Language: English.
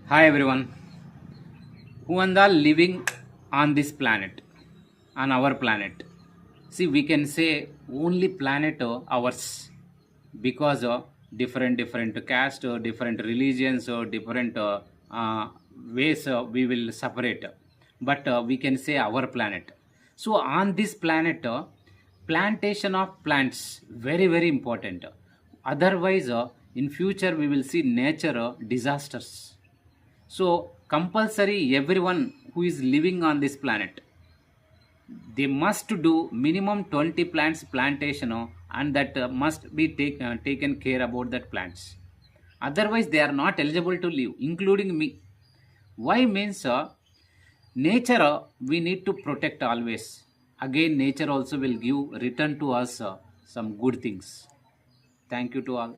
Hi everyone, who are all living on this planet, on our planet. See, we can say only planet ours because of different caste, different religions, or different ways we will separate. But we can say our planet. So on this planet, plantation of plants very important. Otherwise, in future we will see nature disasters. So compulsory everyone who is living on this planet, they must do minimum 20 plants plantation, and that must be taken care about that plants. Otherwise they are not eligible to live, including me. Why means nature we need to protect always. Again nature also will give return to us some good things. Thank you to all.